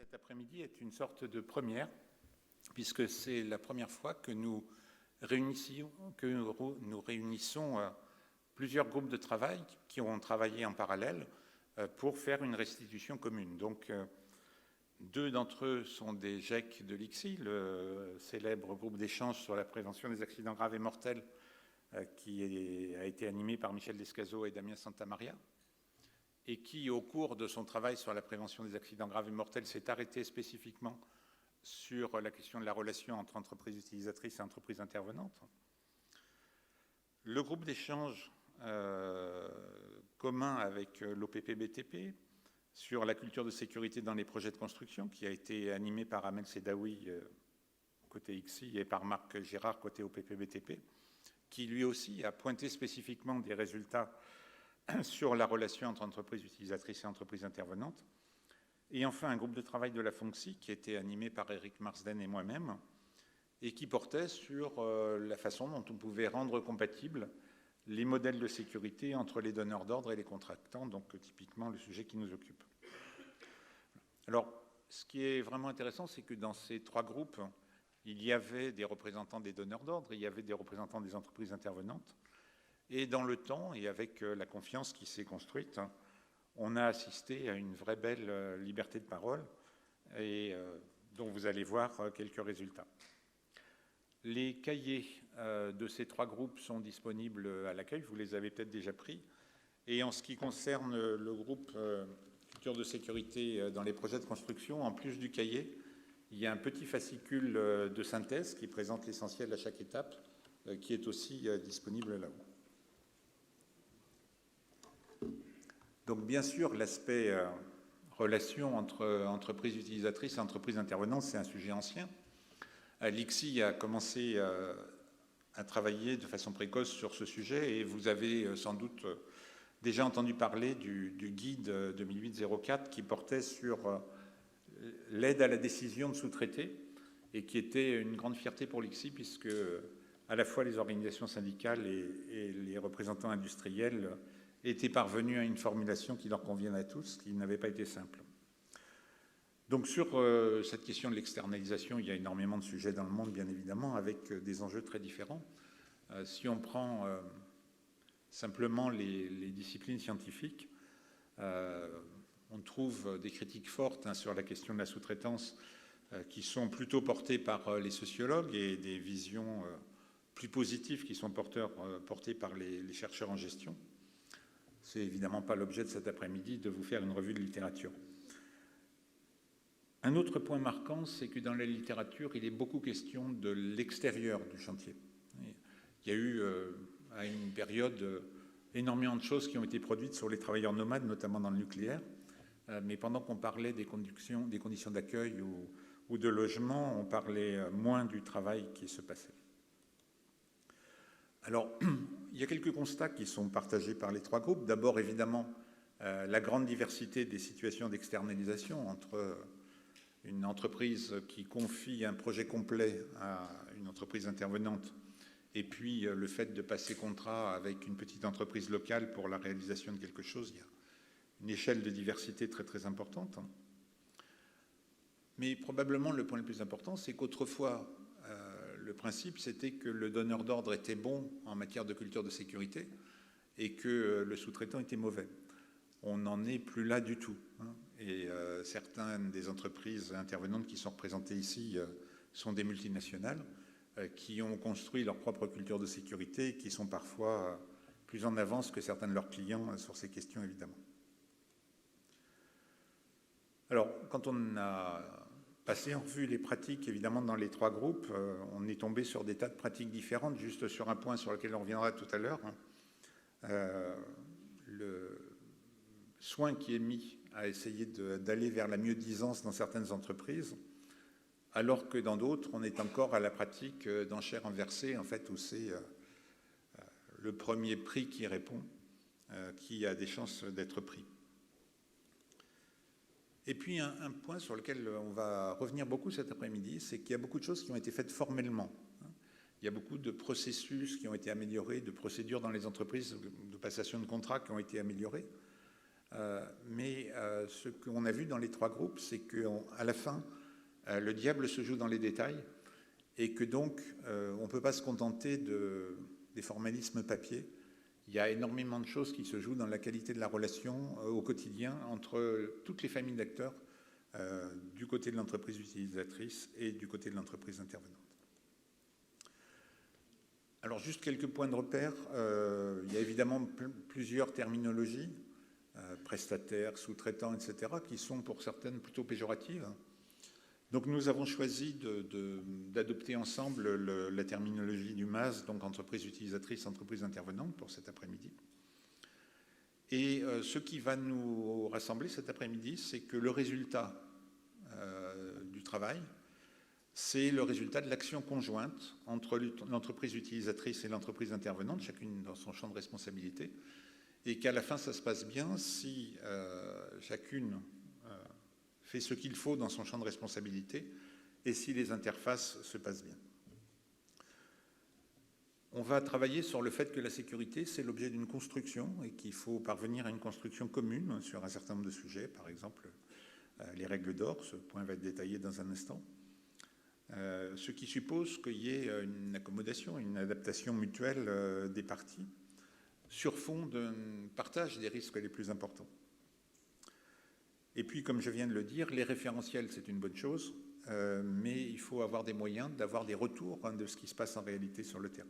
cet après-midi est une sorte de première, puisque c'est la première fois que nous réunissons plusieurs groupes de travail qui ont travaillé en parallèle pour faire une restitution commune. Donc, deux d'entre eux sont des GEC de l'ICSI, le célèbre groupe d'échange sur la prévention des accidents graves et mortels qui a été animé par Michel Descazeaux et Damien Santamaria, et qui, au cours de son travail sur la prévention des accidents graves et mortels, s'est arrêté spécifiquement sur la question de la relation entre entreprises utilisatrices et entreprises intervenantes. Le groupe d'échange commun avec l'OPP-BTP sur la culture de sécurité dans les projets de construction, qui a été animé par Amel Sedaoui côté ICSI et par Marc Girard côté OPP-BTP, qui lui aussi a pointé spécifiquement des résultats sur la relation entre entreprises utilisatrices et entreprises intervenantes. Et enfin, un groupe de travail de la FONCSI qui était animé par Eric Marsden et moi-même et qui portait sur la façon dont on pouvait rendre compatibles les modèles de sécurité entre les donneurs d'ordre et les contractants, donc typiquement le sujet qui nous occupe. Alors, ce qui est vraiment intéressant, c'est que dans ces trois groupes, il y avait des représentants des donneurs d'ordre, il y avait des représentants des entreprises intervenantes, et dans le temps, et avec la confiance qui s'est construite, on a assisté à une vraie belle liberté de parole, et dont vous allez voir quelques résultats. Les cahiers de ces trois groupes sont disponibles à l'accueil, vous les avez peut-être déjà pris, et en ce qui concerne le groupe culture de sécurité dans les projets de construction, en plus du cahier, il y a un petit fascicule de synthèse qui présente l'essentiel à chaque étape, qui est aussi disponible là-haut. Donc, bien sûr, l'aspect relation entre entreprises utilisatrices et entreprises intervenantes, c'est un sujet ancien. L'ICSI a commencé à travailler de façon précoce sur ce sujet et vous avez sans doute déjà entendu parler du guide 2008-04 qui portait sur l'aide à la décision de sous-traiter et qui était une grande fierté pour l'ICSI puisque à la fois les organisations syndicales et les représentants industriels étaient parvenus à une formulation qui leur convienne à tous, qui n'avait pas été simple. Donc sur cette question de l'externalisation, il y a énormément de sujets dans le monde, bien évidemment, avec des enjeux très différents. Si on prend simplement les disciplines scientifiques, on trouve des critiques fortes sur la question de la sous-traitance qui sont plutôt portées par les sociologues et des visions plus positives qui sont portées par les chercheurs en gestion. C'est évidemment pas l'objet de cet après-midi de vous faire une revue de littérature. Un autre point marquant, c'est que dans la littérature, il est beaucoup question de l'extérieur du chantier. Il y a eu, à une période, énormément de choses qui ont été produites sur les travailleurs nomades, notamment dans le nucléaire. Mais pendant qu'on parlait des conditions d'accueil ou de logement, on parlait moins du travail qui se passait. Alors, il y a quelques constats qui sont partagés par les trois groupes. D'abord, évidemment, la grande diversité des situations d'externalisation entre une entreprise qui confie un projet complet à une entreprise intervenante et puis le fait de passer contrat avec une petite entreprise locale pour la réalisation de quelque chose, il y a une échelle de diversité très très importante. Mais probablement le point le plus important, c'est qu'autrefois, le principe, c'était que le donneur d'ordre était bon en matière de culture de sécurité et que le sous-traitant était mauvais. On n'en est plus là du tout. Et certaines des entreprises intervenantes qui sont représentées ici sont des multinationales qui ont construit leur propre culture de sécurité et qui sont parfois plus en avance que certains de leurs clients sur ces questions, évidemment. Alors, quand on a passé en revue les pratiques, évidemment, dans les trois groupes, on est tombé sur des tas de pratiques différentes, juste sur un point sur lequel on reviendra tout à l'heure. Le soin qui est mis à essayer d'aller vers la mieux-disance dans certaines entreprises, alors que dans d'autres, on est encore à la pratique d'enchères inversées, en fait, où c'est le premier prix qui répond, qui a des chances d'être pris. Et puis, un point sur lequel on va revenir beaucoup cet après-midi, c'est qu'il y a beaucoup de choses qui ont été faites formellement. Il y a beaucoup de processus qui ont été améliorés, de procédures dans les entreprises de passation de contrats qui ont été améliorées. Mais ce qu'on a vu dans les 3 groupes, c'est qu'à la fin, le diable se joue dans les détails et que donc on ne peut pas se contenter des formalismes papier. Il y a énormément de choses qui se jouent dans la qualité de la relation au quotidien entre toutes les familles d'acteurs du côté de l'entreprise utilisatrice et du côté de l'entreprise intervenante. Alors juste quelques points de repère. Il y a évidemment plusieurs terminologies, prestataires, sous-traitants, etc., qui sont pour certaines plutôt péjoratives. Donc nous avons choisi d'adopter ensemble la terminologie du MAS, donc entreprise utilisatrice, entreprise intervenante, pour cet après-midi. Et ce qui va nous rassembler cet après-midi, c'est que le résultat du travail, c'est le résultat de l'action conjointe entre l'entreprise utilisatrice et l'entreprise intervenante, chacune dans son champ de responsabilité, et qu'à la fin, ça se passe bien si chacune fait ce qu'il faut dans son champ de responsabilité et si les interfaces se passent bien. On va travailler sur le fait que la sécurité, c'est l'objet d'une construction et qu'il faut parvenir à une construction commune sur un certain nombre de sujets, par exemple les règles d'or, ce point va être détaillé dans un instant, ce qui suppose qu'il y ait une accommodation, une adaptation mutuelle des parties sur fond d'un partage des risques les plus importants. Et puis, comme je viens de le dire, les référentiels, c'est une bonne chose, mais il faut avoir des moyens d'avoir des retours de ce qui se passe en réalité sur le terrain.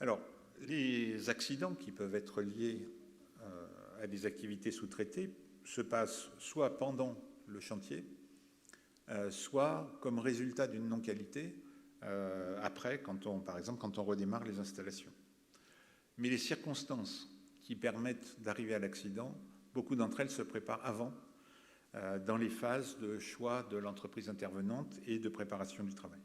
Alors, les accidents qui peuvent être liés à des activités sous-traitées se passent soit pendant le chantier, soit comme résultat d'une non-qualité après, par exemple, quand on redémarre les installations. Mais les circonstances qui permettent d'arriver à l'accident, beaucoup d'entre elles se préparent avant, dans les phases de choix de l'entreprise intervenante et de préparation du travail.